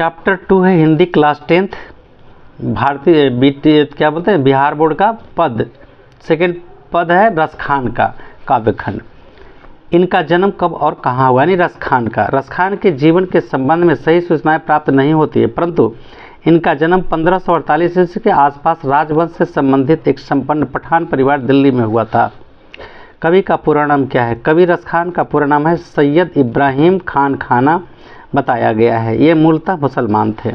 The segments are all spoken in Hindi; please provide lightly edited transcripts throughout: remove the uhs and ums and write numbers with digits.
चैप्टर 2 है हिंदी क्लास 10th भारतीय क्या बोलते हैं बिहार बोर्ड का पद। सेकंड पद है रसखान का काव्यखंड। इनका जन्म कब और कहाँ हुआ, यानी रसखान का। रसखान के जीवन के संबंध में सही सूचनाएं प्राप्त नहीं होती है, परंतु इनका जन्म 1548 ईस्वी के आसपास राजवंश से संबंधित एक संपन्न पठान परिवार दिल्ली में हुआ था। कवि का पूरा नाम क्या है? कवि रसखान का पूरा नाम है सैयद इब्राहिम खान खाना बताया गया है। ये मूलतः मुसलमान थे।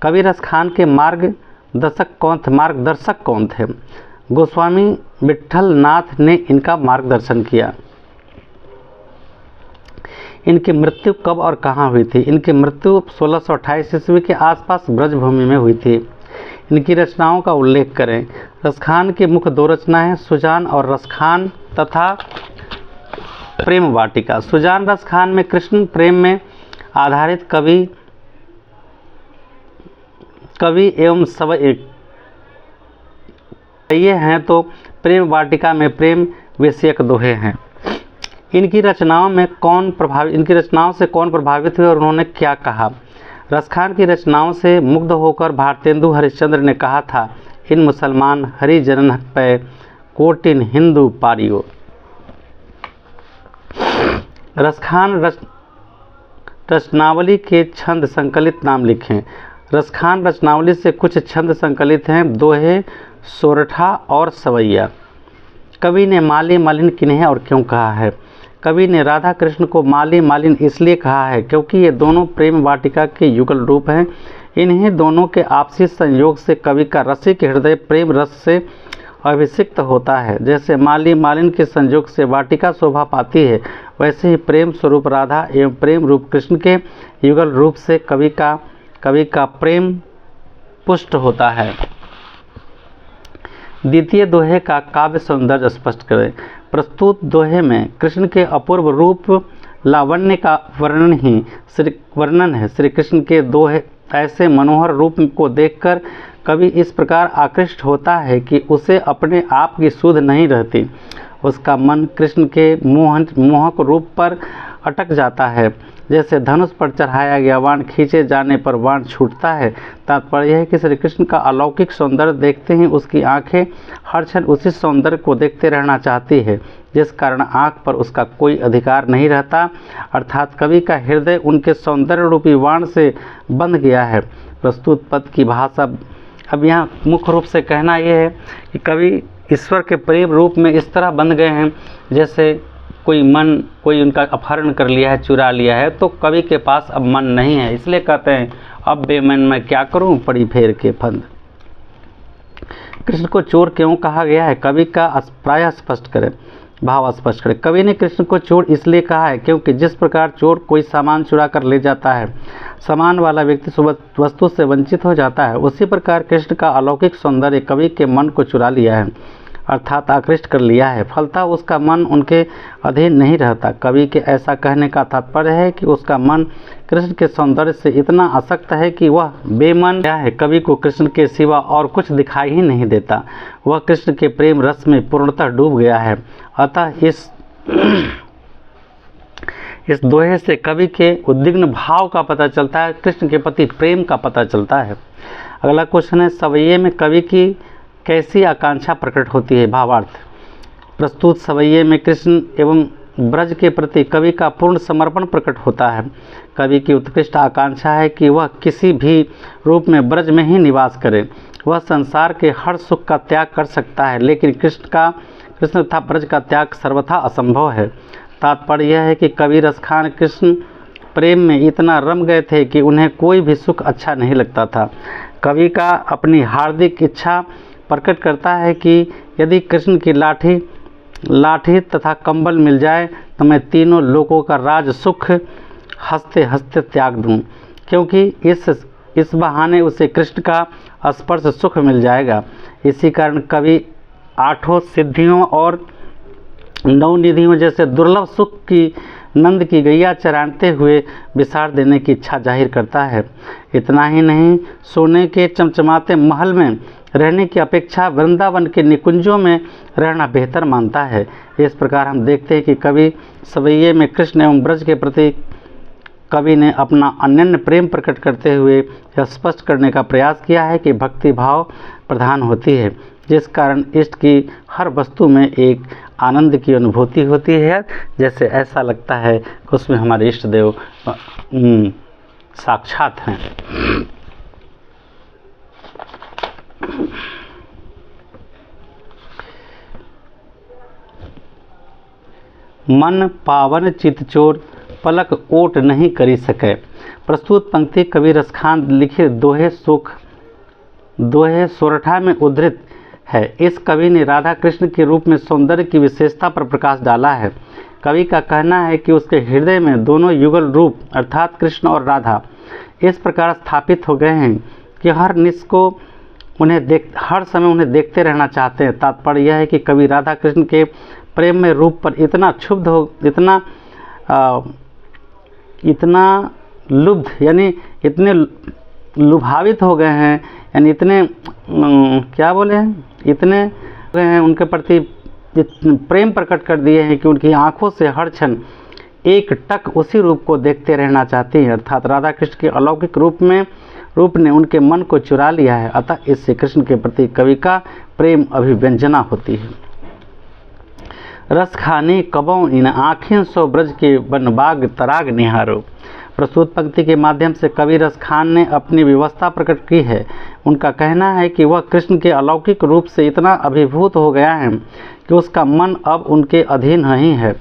कवि रसखान के मार्गदर्शक कौन थे? गोस्वामी विट्ठल नाथ ने इनका मार्गदर्शन किया। इनकी मृत्यु कब और कहाँ हुई थी? इनकी मृत्यु 1628 ईस्वी के आसपास ब्रजभूमि में हुई थी। इनकी रचनाओं का उल्लेख करें। रसखान की मुख्य दो रचनाएं सुजान और रसखान तथा प्रेम वाटिका। सुजान रसखान में कृष्ण प्रेम में आधारित कवि एवं ये हैं, तो प्रेम वाटिका में प्रेम विषयक दोहे हैं। इनकी रचनाओं से कौन प्रभावित हुए और उन्होंने क्या कहा? रसखान की रचनाओं से मुग्ध होकर भारतेंदु हरिश्चंद्र ने कहा था, इन मुसलमान हरिजनन पे कोटिन हिंदू पारियो। रसखान रचनावली के छंद संकलित नाम लिखें। रसखान रचनावली से कुछ छंद संकलित हैं, दोहे, सोरठा और सवैया। कवि ने माली मालिन किन्हें और क्यों कहा है? कवि ने राधा कृष्ण को माली मालिन इसलिए कहा है क्योंकि ये दोनों प्रेम वाटिका के युगल रूप हैं। इन्हीं दोनों के आपसी संयोग से कवि का रसिक हृदय प्रेम रस से अभिषिक्त होता है। जैसे माली मालिन के संयोग से वाटिका शोभा पाती है, वैसे ही प्रेम स्वरूप राधा एवं प्रेम रूप कृष्ण के युगल रूप से कवि का प्रेम पुष्ट होता है। द्वितीय दोहे का काव्य सौंदर्य स्पष्ट करें। प्रस्तुत दोहे में कृष्ण के अपूर्व रूप लावण्य का वर्णन है। श्री कृष्ण के दोहे ऐसे मनोहर रूप को देखकर कवि इस प्रकार आकृष्ट होता है कि उसे अपने आप की सुध नहीं रहती। उसका मन कृष्ण के मोहक रूप पर अटक जाता है। जैसे धनुष पर चढ़ाया गया बाण खींचे जाने पर बाण छूटता है। तात्पर्य यह है कि श्री कृष्ण का अलौकिक सौंदर्य देखते ही उसकी आंखें हर क्षण उसी सौंदर्य को देखते रहना चाहती है, जिस कारण आंख पर उसका कोई अधिकार नहीं रहता, अर्थात कवि का हृदय उनके सौंदर्य रूपी बाण से बंध गया है। प्रस्तुत पद की भाषा, अब यहाँ मुख्य रूप से कहना यह है कि कवि ईश्वर के प्रेम रूप में इस तरह बंध गए हैं जैसे कोई उनका अपहरण कर लिया है, चुरा लिया है, तो कवि के पास अब मन नहीं है। इसलिए कहते हैं अब बेमन मैं क्या करूं, पड़ी फेर के फंद। कृष्ण को चोर क्यों कहा गया है? कवि का प्राय स्पष्ट करें, भाव स्पष्ट करें। कवि ने कृष्ण को चोर इसलिए कहा है क्योंकि जिस प्रकार चोर कोई सामान चुरा कर ले जाता है, सामान वाला व्यक्ति वस्तु से वंचित हो जाता है, उसी प्रकार कृष्ण का अलौकिक सौंदर्य कवि के मन को चुरा लिया है, अर्थात आकृष्ट कर लिया है। फलतः उसका मन उनके अधीन नहीं रहता। कवि के ऐसा कहने का तात्पर्य है कि उसका मन कृष्ण के सौंदर्य से इतना आसक्त है कि वह बेमन क्या है, कवि को कृष्ण के सिवा और कुछ दिखाई ही नहीं देता। वह कृष्ण के प्रेम रस में पूर्णतः डूब गया है। अतः इस दोहे से कवि के उद्विग्न भाव का पता चलता है, कृष्ण के प्रति प्रेम का पता चलता है। अगला क्वेश्चन है, सवैये में कवि की कैसी आकांक्षा प्रकट होती है? भावार्थ। प्रस्तुत सवैये में कृष्ण एवं ब्रज के प्रति कवि का पूर्ण समर्पण प्रकट होता है। कवि की उत्कृष्ट आकांक्षा है कि वह किसी भी रूप में ब्रज में ही निवास करे। वह संसार के हर सुख का त्याग कर सकता है, लेकिन कृष्ण तथा ब्रज का त्याग सर्वथा असंभव है। तात्पर्य यह है कि कवि रसखान कृष्ण प्रेम में इतना रम गए थे कि उन्हें कोई भी सुख अच्छा नहीं लगता था। कवि का अपनी हार्दिक इच्छा प्रकट करता है कि यदि कृष्ण की लाठी तथा कंबल मिल जाए तो मैं तीनों लोकों का राज सुख हंसते हंसते त्याग दूं, क्योंकि इस बहाने उसे कृष्ण का स्पर्श सुख मिल जाएगा। इसी कारण कवि आठों सिद्धियों और नवनिधियों जैसे दुर्लभ सुख की नंद की गैया चराते हुए विसार देने की इच्छा जाहिर करता है। इतना ही नहीं, सोने के चमचमाते महल में रहने की अपेक्षा वृंदावन के निकुंजों में रहना बेहतर मानता है। इस प्रकार हम देखते हैं कि कवि सवैये में कृष्ण एवं ब्रज के प्रति कवि ने अपना अनन्य प्रेम प्रकट करते हुए यह स्पष्ट करने का प्रयास किया है कि भक्ति भाव प्रधान होती है, जिस कारण इष्ट की हर वस्तु में एक आनंद की अनुभूति होती है। जैसे ऐसा लगता है कि उसमें हमारे इष्ट देव साक्षात हैं। मन पावन चितचोर पलक ओट नहीं करी सके। प्रस्तुत पंक्ति कवि रसखान लिखित दोहे सोरठा में उद्धृत है। इस कवि ने राधा कृष्ण के रूप में सौंदर्य की विशेषता पर प्रकाश डाला है। कवि का कहना है कि उसके हृदय में दोनों युगल रूप अर्थात कृष्ण और राधा इस प्रकार स्थापित हो गए हैं कि हर समय उन्हें देखते रहना चाहते हैं। तात्पर्य यह है कि कवि राधा कृष्ण के प्रेम में रूप पर इतना क्षुब्ध हो, इतना लुब्ध यानी इतने लुभावित हो गए हैं, यानी इतने इतने हैं उनके प्रति प्रेम प्रकट कर दिए हैं कि उनकी आंखों से हर क्षण एक टक उसी रूप को देखते रहना चाहती हैं। अर्थात राधा कृष्ण के अलौकिक रूप ने उनके मन को चुरा लिया है। अतः इससे कृष्ण के प्रति कवि का प्रेम अभिव्यंजना होती है। रस खाने कबों इन आँखें सो ब्रज के बनबाग तराग निहारो। प्रस्तुत पंक्ति के माध्यम से कवि रस खान ने अपनी व्यवस्था प्रकट की है। उनका कहना है कि वह कृष्ण के अलौकिक रूप से इतना अभिभूत हो गया है कि उसका मन अब उनके अधीन नहीं है,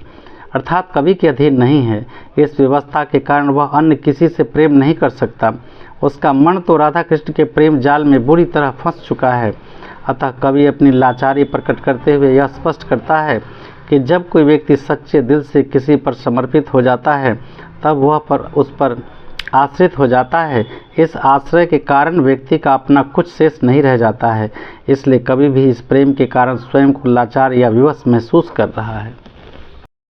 अर्थात कवि के अधीन नहीं है। इस व्यवस्था के कारण वह अन्य किसी से प्रेम नहीं कर सकता। उसका मन तो राधा कृष्ण के प्रेम जाल में बुरी तरह फंस चुका है। अतः कवि अपनी लाचारी प्रकट करते हुए यह स्पष्ट करता है कि जब कोई व्यक्ति सच्चे दिल से किसी पर समर्पित हो जाता है तब वह उस पर आश्रित हो जाता है। इस आश्रय के कारण व्यक्ति का अपना कुछ शेष नहीं रह जाता है। इसलिए कवि भी इस प्रेम के कारण स्वयं को लाचार या विवश महसूस कर रहा है।